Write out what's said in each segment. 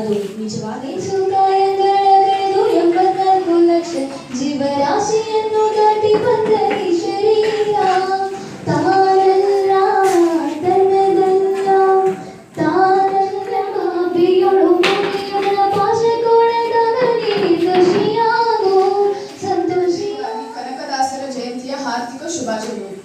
ಅದು ನಿಜವಾಗಿ ಸುಖಾಯಗಳೆದು 84 ಲಕ್ಷ ಜೀವರಾಶಿಯನ್ನು ದಾಟಿ ಬಂದ ಈ ಶರೀರ ತಾನಲ್ಲ ತನ್ನದಲ್ಲ ತಾನಲ್ಲ ಬಿಯೊಳು ಮುಗಿಯುಳ ಪಾಶಕೋಳದಲ್ಲಿ ಖುಷಿಯಾಗು ಸಂತೋಷಿಯಾಗಿ. ಕನಕದಾಸರ ಜಯಂತಿಯ ಹಾರ್ದಿಕ ಶುಭಾಶಯಗಳು.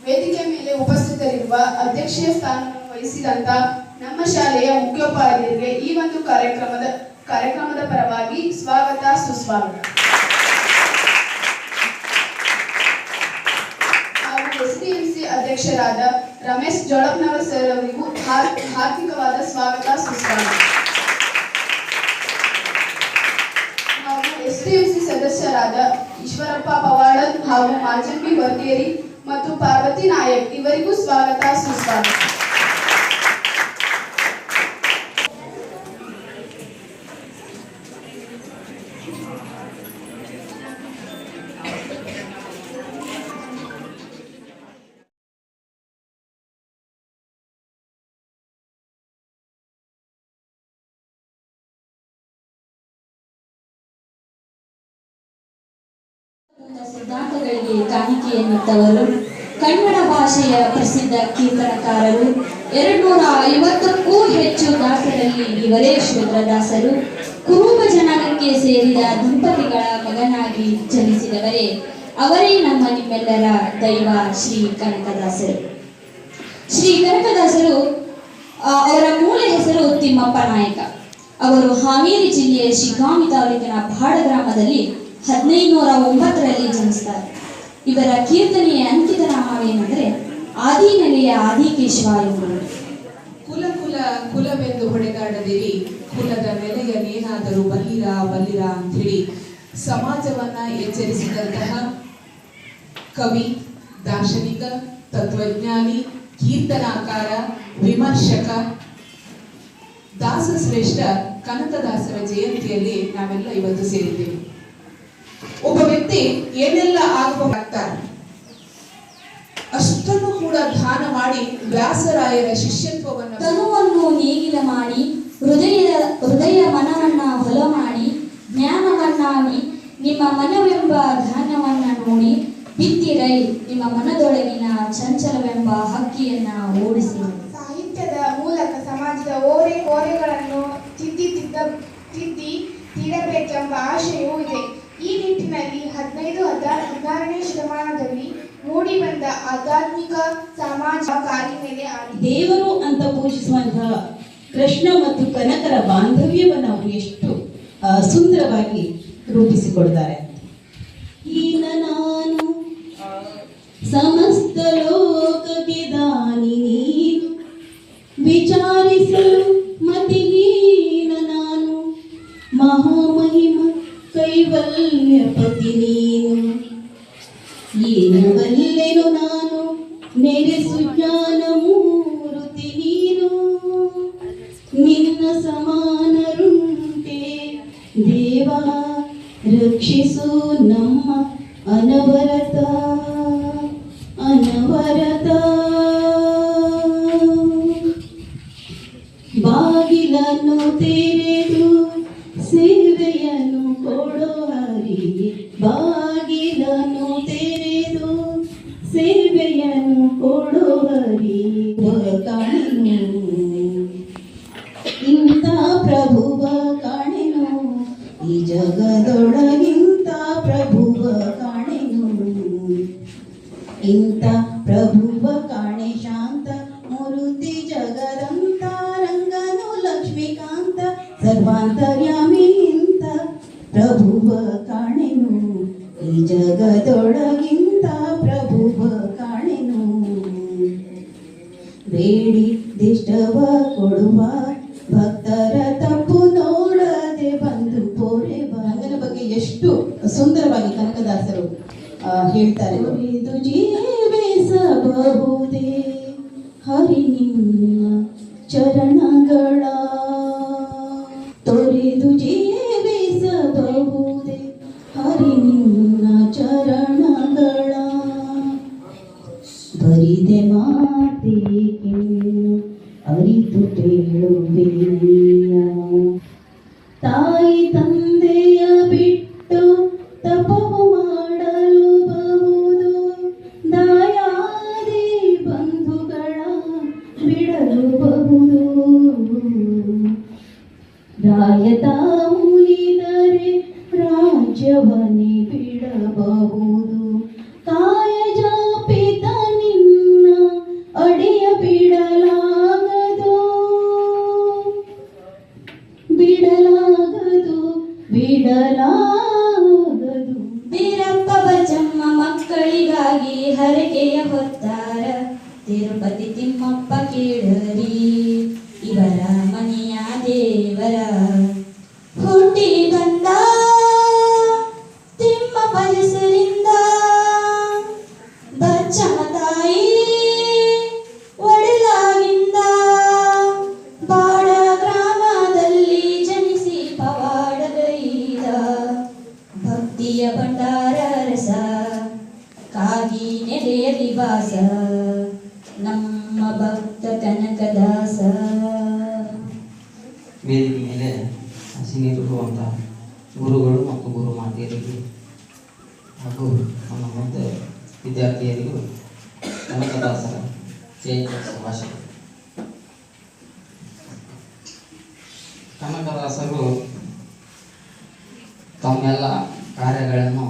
ವೇದಿಕೆ ಮೇಲೆ ಉಪಸ್ಥಿತರಿರುವ ಅಧ್ಯಕ್ಷೀಯ ಸ್ಥಾನವನ್ನು ವಹಿಸಿದಂತ ನಮ್ಮ ಶಾಲೆಯ ಮುಖ್ಯೋಪಾಧ್ಯಾಯರಿಗೆ ಈ ಒಂದು ಕಾರ್ಯಕ್ರಮದ ಪರವಾಗಿ ಸ್ವಾಗತ ಸುಸ್ವಾಗತ. ಹಾಗೂ SDMC ಅಧ್ಯಕ್ಷರಾದ ರಮೇಶ್ ಜೋಳಪ್ನವರ್ ಸರ್ ಅವರಿಗೂ ಹಾರ್ದಿಕವಾದ ಸ್ವಾಗತ ಸುಸ್ವಾಗತ. ಹಾಗೂ SDMC ಸದಸ್ಯರಾದ ಈಶ್ವರಪ್ಪ ಪವಾಡನ್ ಹಾಗೂ ಮಾಜಂಬಿ ವರ್ಗೇರಿ ಮತ್ತು ಪಾರ್ವತಿ ನಾಯಕ್ ಇವರಿಗೂ ಸ್ವಾಗತ ಸುಸ್ವಾಗತ. ಸಿದ್ಧಾಂತಗಳಿಗೆ ಕಾಣಿಕೆಯನ್ನಿತ್ತವರು, ಕನ್ನಡ ಭಾಷೆಯ ಪ್ರಸಿದ್ಧ ಕೀರ್ತನಕಾರರು, 250ಕ್ಕೂ ಹೆಚ್ಚು ದಾಸರಲ್ಲಿ ಇವರೇ ಶೂದ್ರದಾಸರು. ಕುರುಬ ಜನಾಂಗಕ್ಕೆ ಸೇರಿದ ದಂಪತಿಗಳ ಮಗನಾಗಿ ಜನಿಸಿದವರೇ ಅವರೇ ನಿಮ್ಮೆಲ್ಲರ ದೈವ ಶ್ರೀ ಕನಕದಾಸರು. ಶ್ರೀ ಕನಕದಾಸರು ಅವರ ಮೂಲ ಹೆಸರು ತಿಮ್ಮಪ್ಪ ನಾಯಕ. ಅವರು ಹಾವೇರಿ ಜಿಲ್ಲೆಯ ಶಿಗ್ಗಾಂವಿ ತಾಲೂಕಿನ ಬಾಡ ಗ್ರಾಮದಲ್ಲಿ 1509ರಲ್ಲಿ ಜನಿಸ್ತಾರೆ. ಇವರ ಕೀರ್ತನೆಯ ಅಂಕಿತ ನಾಮವೇನೆಂದರೆ ಆದಿನೆಲೆಯ ಆದಿಕೇಶವ ಎಂಬುದು. ಕುಲ ಕುಲ ಕುಲವೆಂದು ಹೊಡೆದಾಡದಿರಿ, ಕುಲದ ನೆಲೆಯನ್ನೇನಾದರೂ ಬಲ್ಲಿರ ಬಲ್ಲಿರ ಅಂಥೇಳಿ ಸಮಾಜವನ್ನ ಎಚ್ಚರಿಸಿದಂತಹ ಕವಿ, ದಾರ್ಶನಿಕ, ತತ್ವಜ್ಞಾನಿ, ಕೀರ್ತನಾಕಾರ, ವಿಮರ್ಶಕ, ದಾಸಶ್ರೇಷ್ಠ ಕನಕದಾಸರ ಜಯಂತಿಯಲ್ಲಿ ನಾವೆಲ್ಲ ಇವತ್ತು ಸೇರಿದ್ದೇವೆ. ಒಬ್ಬ ವ್ಯಕ್ತಿ ಏನೆಲ್ಲ ಆಗಬೇಕಾಗ್ತಾರೆ ಅಷ್ಟನ್ನು ಕೂಡ ದಾನ ಮಾಡಿ ವ್ಯಾಸರಾಯರ ಶಿಷ್ಯತ್ವವನ್ನು ತನುವನ್ನು ನೇಗಿಲ ಮಾಡಿ ಹೃದಯ ಮನವನ್ನ ಹೊಲ ಮಾಡಿ ಜ್ಞಾನವನ್ನಾಗಿ ನಿಮ್ಮ ಮನವೆಂಬ ಧಾನ್ಯವನ್ನ ನೋಡಿ ಬಿತ್ತಿರೈ ನಿಮ್ಮ ಮನದೊಳಗಿನ ಚಂಚಲವೆಂಬ ಹಕ್ಕಿಯನ್ನ ಓಡಿಸಿ. ಸಾಹಿತ್ಯದ ಮೂಲಕ ಸಮಾಜದ ಓರೆಗಳನ್ನು ತಿದ್ದಿ ತೀಡಬೇಕೆಂಬ ಆಶಯವೂ ಇದೆ. ಈ ನಿಟ್ಟಿನಲ್ಲಿ 15-16ನೇ ಶತಮಾನದಲ್ಲಿ ಮೂಡಿ ಬಂದ ಆಧ್ಯಾತ್ಮಿಕ ಸಮಾಜ ಕಾಲಿನೆಲೆ ಆಗಿದೆ. ದೇವರು ಅಂತ ಪೂಜಿಸುವಂತಹ ಕೃಷ್ಣ ಮತ್ತು ಕನಕರ ಬಾಂಧವ್ಯವನ್ನು ಅವರು ಎಷ್ಟು ಸುಂದರವಾಗಿ ರೂಪಿಸಿಕೊಡ್ತಾರೆ. ಈಗ ನಾನು ಸಮಸ್ತ ಲೋಕಕ್ಕೆ ದಾನಿ ನೀನು, ವಿಚಾರಿಸಲು ಮತಿಹೀನ ನಾನು, ಮಹಾಮಹಿಮ ಕೈವಲ್ಯ ಪತಿ ನೀನು. ಏನು ಬಲ್ಲೆನು ನಾನು ನೆರೆಸು ಜ್ಞಾನ ಮೂರುತಿ ನೀನು, ನಿನ್ನ ಸಮಾನರುಂಟೆ ದೇವ ರಕ್ಷಿಸು ನಮ್ಮ ಅನವರತ ಅನವರತ. ಬಾಗಿಲನ್ನು ತೆರೆದು ಸೇವೆಯನ್ನು ಕೊಡೋ ಹರಿಗೆ, ಬಾಗಿಲನ್ನು ತೆರೆದು ಸೇವೆಯನ್ನು ಕೊಡೋ ಹರಿವ ಕಾಣೆನು, ಇಂಥ ಪ್ರಭುವ ಕಾಣೆನು, ಈ ಜಗದೊಳಗಿಂತ ಪ್ರಭುವ ಕಾಣೆನು, ಇಂಥ ಪ್ರಭುವ ಕಾಣೆ ಶಾಂತ ಮೂರುತಿ ಜಗದಂತ ರಂಗನು ಲಕ್ಷ್ಮೀಕಾಂತ ಸರ್ವಾಂತರ್ಯಾಮಿ, ಇಂಥ ಪ್ರಭುವ ಕಾಣೆನು, ಈ ಜಗದೊಳಗಿಂತ ಪ್ರಭುವ ಕಾಣೆನು. ಬೇಡಿ ದಿಷ್ಟವ ಕೊಡುವ ಭಕ್ತರ ತಪ್ಪು ನೋಡದೆ ಬಂದು ಪೋರೆವ. ರಂಗನ ಬಗ್ಗೆ ಎಷ್ಟು ಸುಂದರವಾಗಿ ಕನಕದಾಸರು ಹೇಳ್ತಾರೆ. ಇದು ಜೀವಿಸಬಹುದೇ ಹರಿ ನಿನ್ನ ಚರಣಗಳ, ತೊರೆದು ಜೀವಿಸಬಹುದೇ ಹರಿ ನಿನ್ನ ಚರಣಗಳ. ಬರಿದೆ ಮಾತೇಕಿನ್ನು ಅರಿತು ಕೇಳುವೆನಯ್ಯ, ಬಿಡಲುಬಹುದು ರಾಯತ ಮುನಿದರೆ ರಾಜ್ಯವನ್ನೇ ಬಿಡಬಹುದು ಕಾಯಜ ಪಿತ ನಿನ್ನ ಅಡಿಯ ಬಿಡಲಾಗದು ಬಿಡಲಾಗದು ಬಿಡಲಾಗದು ಬೀರಪ್ಪ ಬಚ್ಚಮ್ಮ ಮಕ್ಕಳಿಗಾಗಿ ಹರಕೆಯ ಹೊತ್ತಾರ ತಿರುಪತಿ ತಿಮ್ಮಪ್ಪ ಕೇಳರಿ ಇವರ ಮನೆಯ ದೇವರ ಹುಟ್ಟಿ ಬಂದ ತಿಮ್ಮಪ್ಪ ಹೆಸರಿಂದ ಬಚ್ಚಮ್ಮ ತಾಯಿ ಒಡಲಾಗಿಂದ ಬಾಡ ಗ್ರಾಮದಲ್ಲಿ ಜನಿಸಿ ಪವಾಡಗೈದ ಭಕ್ತಿಯ ಭಂಡಾರ ರಸ ಕಾಗಿ ನೆಲೆಯಲ್ಲಿ ವಾಸ ನಮ್ಮ ಭಕ್ತ ಕನಕದಾಸ. ವೇದಿಕೆ ಮೇಲೆ ಆಸೀನರಿರುವಂಥ ಗುರುಗಳು ಮತ್ತು ಗುರು ಮಾತೆಯರಿಗೆ ಹಾಗೂ ನಮ್ಮ ಮುಗ್ಧ ವಿದ್ಯಾರ್ಥಿಯರಿಗೂ ಕನಕದಾಸರ ಜಯಂತಿ ಶುಭಾಶಯ. ಕನಕದಾಸರು ತಮ್ಮೆಲ್ಲ ಕಾರ್ಯಗಳನ್ನು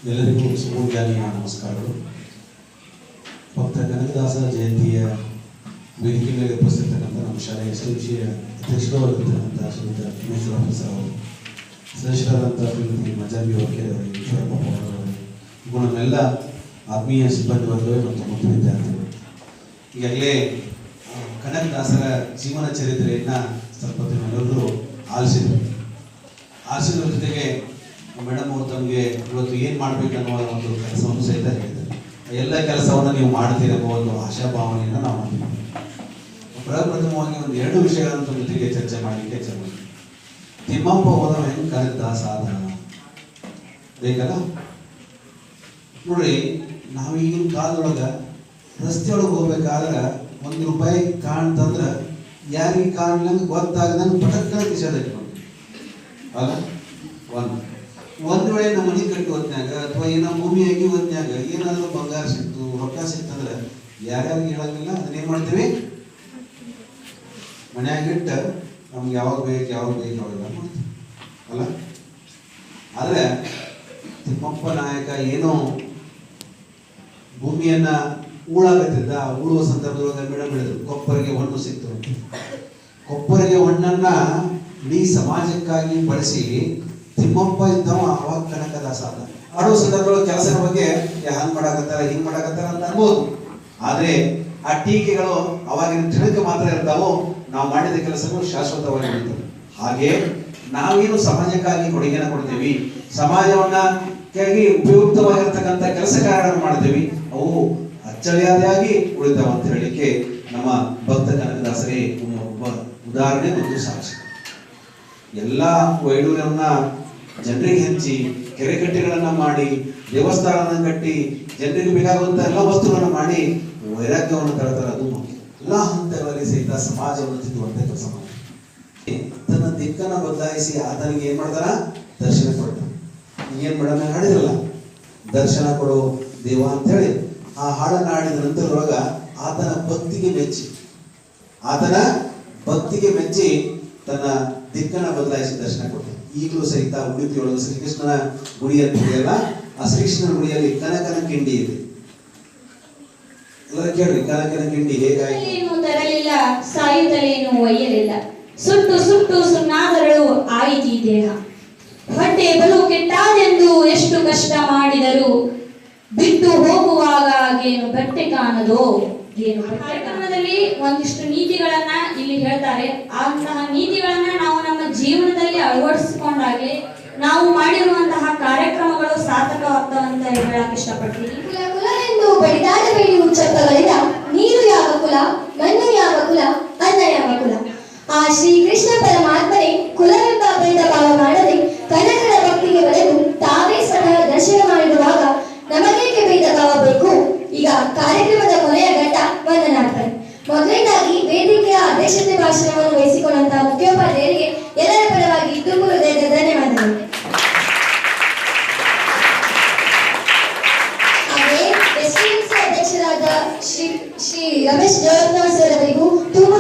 ಎಲ್ಲರಿಗೂ ಸುಮೋಜ್ಞಾನಿಯ ನಮಸ್ಕಾರಗಳು. ಭಕ್ತ ಕನಕದಾಸ ಜಯಂತಿಯ ವೇದಿಕೆ ಮೇಲೆ ಉಪಸ್ಥಿತಕ್ಕಂಥ ನಮ್ಮ ಶಾಲೆಯ SMCಯ ಅಧ್ಯಕ್ಷರಾಗಿರ್ತಕ್ಕಂಥ ಶ್ರೀಯುತ ಮೇಶ್ವರಪ್ಪ ಸರ್ ಅವರು, ಸದಸ್ಯರಾದಂಥ ಶ್ರೀಮತಿ ಮಜಾಬಿ ವರ್ಕೇರ್ ಅವರಿಗೆ, ಈಶ್ವರಪ್ಪ ಪವಾರ್ ಅವರಿಗೆ, ಹಾಗೂ ನಮ್ಮೆಲ್ಲ ಆತ್ಮೀಯ ಸಿಬ್ಬಂದಿ ವರ್ಗಗಳು ಮತ್ತು ಮುಖ್ಯ ವಿದ್ಯಾರ್ಥಿಗಳು. ಈಗಾಗಲೇ ಕನಕದಾಸರ ಜೀವನ ಚರಿತ್ರೆಯನ್ನು ಸ್ವಲ್ಪ ಎಲ್ಲರೂ ಆಲಿಸಿದರು. ಆಲಿಸಿದ್ರ ಜೊತೆಗೆ ಮೇಡಮ್ ಅವರು ತಮಗೆ ಇವತ್ತು ಏನು ಮಾಡಬೇಕನ್ನುವ ಒಂದು ಕೆಲಸವನ್ನು ಸಹಿತ ಹೇಳಿದ್ದಾರೆ. ಎಲ್ಲ ಕೆಲಸವನ್ನು ನೀವು ಮಾಡ್ತೀರೆಂಬ ಒಂದು ಆಶಾಭಾವನೆಯನ್ನು ನಾವು ಹೊಂದಿದ್ದೀವಿ. ಪ್ರಪ್ರಥಮವಾಗಿ ಒಂದು 2 ವಿಷಯಗಳನ್ನು ತಮ್ಮ ಜೊತೆಗೆ ಚರ್ಚೆ ಮಾಡಲಿಕ್ಕೆ ಇಚ್ಛೆ ಮಾಡಿ. ತಿಮ್ಮಪ್ಪ ಹೋದವ ಹೆಂಗೆ ಕನಕದಾಸ ಆದ ಬೇಕಲ್ಲ ನೋಡ್ರಿ. ನಾವು ಈಗಿನ ಕಾಲದೊಳಗೆ ರಸ್ತೆಯೊಳಗೆ ಹೋಗ್ಬೇಕಾದ್ರೆ ₹1 ಕಾಣ್ತಂದ್ರೆ ಯಾರಿಗೆ ಕಾಣ್ಲಂಗೆ ಗೊತ್ತಾಗದಂಗೆ ಪಟಕ್ಕನ ಕಿಶದ ಇಟ್ಕೊಂಡು ಅಲ್ಲ. ಒಂದು ವೇಳೆ ನಮ್ಮ ಮನೆ ಕಟ್ಟಿ ಹೊತ್ನ್ಯಾಗ ಅಥವಾ ಏನೋ ಭೂಮಿ ಆಗಿ ಹೊತ್ನ್ಯಾಗ ಏನಾದರೂ ಬಂಗಾರ ಸಿಕ್ತು, ರೊಕ್ಕ ಸಿಕ್ತಂದ್ರೆ ಯಾರ್ಯಾರಿಗೆ ಹೇಳಂಗಿಲ್ಲ. ಅದನ್ನೇನು ಮಾಡ್ತೀವಿ, ಮನ್ಯಾಗಿಟ್ಟ ನಮ್ಗೆ ಯಾವಾಗ ಬೇಕು ಅವೆಲ್ಲ ಮಾಡ್ತೀವಿ ಅಲ್ಲ. ಆದರೆ ತಿಮ್ಮಪ್ಪ ನಾಯಕ ಏನೋ ಭೂಮಿಯನ್ನ ಉಳಾಗತ್ತಿದ್ದ. ಉಳುವ ಸಂದರ್ಭದೊಳಗೆ ಬೆಳೆದ್ರು ಕೊಪ್ಪರಿಗೆ ಹಣ್ಣು ಸಿಕ್ತು. ಕೊಪ್ಪರಿಗೆ ಹಣ್ಣನ್ನ ಇಡೀ ಸಮಾಜಕ್ಕಾಗಿ ಬಳಸಿ ತಿಮ್ಮಪ್ಪ ಇದ್ದವ ಅವಾಗ ಕನಕದಾಸ ಆದ. ಆಡೋ ಸಂದರ್ಭದೊಳಗೆ ಕೆಲಸದ ಬಗ್ಗೆ ಹಂಗ್ ಮಾಡಾಕತ್ತಾರ ಹಿಂಗ್ ಮಾಡಾಕತ್ತಾರ ಅಂತ ಅನ್ಬೋದು. ಆದ್ರೆ ಆ ಟೀಕೆಗಳು ಅವಾಗಿನ ತಿಳಕ ಮಾತ್ರ ಇರ್ತಾವೋ, ನಾವು ಮಾಡಿದ ಕೆಲಸಗಳು ಶಾಶ್ವತವಾಗಿ ಇರ್ತವೆ. ಹಾಗೆ ನಾವೇನು ಸಮಾಜಕ್ಕಾಗಿ ಕೊಡುಗೆನ ಕೊಡ್ತೀವಿ, ಸಮಾಜವನ್ನ ಉಪಯುಕ್ತವಾಗಿರ್ತಕ್ಕಂಥ ಕೆಲಸ ಕಾರ್ಯಗಳನ್ನು ಮಾಡ್ತೀವಿ, ಅವು ಅಚ್ಚಳಿಯಾದಾಗಿ ಉಳಿತಾವ ಅಂತ ಹೇಳಲಿಕ್ಕೆ ನಮ್ಮ ಭಕ್ತ ಕನಕದಾಸರೇ ಒಬ್ಬ ಉದಾಹರಣೆ ಮತ್ತು ಸಾಕ್ಷಿ. ಎಲ್ಲ ವೈಡೂರ್ಯವನ್ನ ಜನರಿಗೆ ಹಂಚಿ, ಕೆರೆಕಟ್ಟೆಗಳನ್ನ ಮಾಡಿ, ದೇವಸ್ಥಾನವನ್ನು ಕಟ್ಟಿ, ಜನರಿಗೆ ಬೇಕಾಗುವಂತ ಎಲ್ಲ ವಸ್ತುಗಳನ್ನು ಮಾಡಿ ವೈರಾಗ್ಯವನ್ನು ತರ್ತಾರೆ. ಅದು ಮುಖ್ಯ. ಎಲ್ಲ ಹಂತಗಳಲ್ಲಿ ಸಹಿತ ಸಮಾಜವನ್ನು ತಿದ್ದುವಂತ ಕೆಲಸ ಮಾಡಿ ತನ್ನ ದಿಕ್ಕನ್ನು ಬದಲಾಯಿಸಿ ಆತನಿಗೆ ಏನ್ ಮಾಡ್ತಾರ, ದರ್ಶನ ಕೊಡ್ತಾನೆ. ಈಗೇನ್ ಮೇಡಮ್ ಹಾಡಿದ್ರಲ್ಲ, ದರ್ಶನ ಕೊಡು ದೇವ ಅಂತ ಹೇಳಿ ಆ ಹಾಡನ್ನ ಹಾಡಿದ ನಂತರದೊಳಗ ಆತನ ಭಕ್ತಿಗೆ ಮೆಚ್ಚಿ ತನ್ನ ದಿಕ್ಕನ್ನ ಬದಲಾಯಿಸಿ ದರ್ಶನ ಕೊಡ್ತಾನೆ. ಈಗಲೂ ಸಹಿತ ಉಡುಪಿಯೊಳಗೆ ಶ್ರೀಕೃಷ್ಣನ ಗುಡಿ ಅಂತ ಇದೆಯಲ್ಲ, ಆ ಶ್ರೀಕೃಷ್ಣನ ಗುಡಿಯಲ್ಲಿ ಕನಕನ ಕಿಂಡಿ ಇದೆ. ಎಲ್ಲರೂ ಕೇಳ್ರಿ, ಕನಕನ ಕಿಂಡಿ ಹೇಗಾಯ್ತು? ತರಲಿಲ್ಲ, ಸಾಯುತ್ತಲೇನು ಒಯ್ಯಲಿಲ್ಲ, ಸುಟ್ಟು ಸುಟ್ಟು ಸುಣ್ಣಾದರಳು ಆಯಿತಿ ದೇಹ. ಹೊಟ್ಟೆ ಬಲು ಕೆಟ್ಟಾದೆಂದು ಎಷ್ಟು ಕಷ್ಟ ಮಾಡಿದರು, ಬಿಟ್ಟು ಹೋಗುವಾಗ ಏನು ಬಟ್ಟೆ ಕಾಣದೋ ಏನು. ಕಾರ್ಯಕ್ರಮದಲ್ಲಿ ಒಂದಿಷ್ಟು ನೀತಿಗಳನ್ನ ಇಲ್ಲಿ ಹೇಳ್ತಾರೆ. ಅಂತಹ ನೀತಿಗಳನ್ನ ನಾವು ನಮ್ಮ ಜೀವನದಲ್ಲಿ ಅಳವಡಿಸಿಕೊಂಡಾಗೆ ನಾವು ಮಾಡಿರುವಂತಹ ಕಾರ್ಯಕ್ರಮಗಳು ಸಾರ್ಥಕವಾಗ್ತವೆ ಅಂತ ಹೇಳಕ್ ಇಷ್ಟಪಡ್ತೀನಿ. ಕುಲ ಕುಲ ಎಂದು ಬಡಿದಾದ ಬೇಡಿ ಉಚ್ಚತ್ತಗಳಿಂದ ನೀರು ಯಾವ ಕುಲ, ಮಣ್ಣು ಯಾವ ಕುಲ, ಅನ್ನ ಯಾವ ಕುಲ. ಆ ಶ್ರೀಕೃಷ್ಣ ಪರಮಾತ್ಮನೇ ಕುಲವೆಂಬ ಭೇದ ಭಾವ ಮಾಡದೆ ಕನಕನ ಭಕ್ತಿಗೆ ಬರೆದು ತಾವೇ ಸ್ವತಃ ದರ್ಶನ ಮಾಡಿರುವಾಗ ನಮಗೇಕೆ ಭೇದ ಭಾವ ಬೇಕು? ಈಗ ಕಾರ್ಯಕ್ರಮದ ಕೊನೆಯ ಘಟ್ಟ ವಂದನಾರ್ಪಣೆ. ಮೊದಲನೇದಾಗಿ ವೇದಿಕೆಯ ಅಧ್ಯಕ್ಷತೆ ಭಾಷಣವನ್ನು ವಹಿಸಿಕೊಂಡಂತಹ ಮುಖ್ಯೋಪಾಧ್ಯಾಯರಿಗೆ ಎಲ್ಲರ ಪರವಾಗಿ ತುಂಬು ಹೃದಯದ ಧನ್ಯವಾದಗಳು. ಹಾಗೆ STMC ಅಧ್ಯಕ್ಷರಾದ ಶ್ರೀ ರಮೇಶ್ ಜೋರ್ನೋಳ್ ಸರ್ ಅವರಿಗೂ ತುಂಬ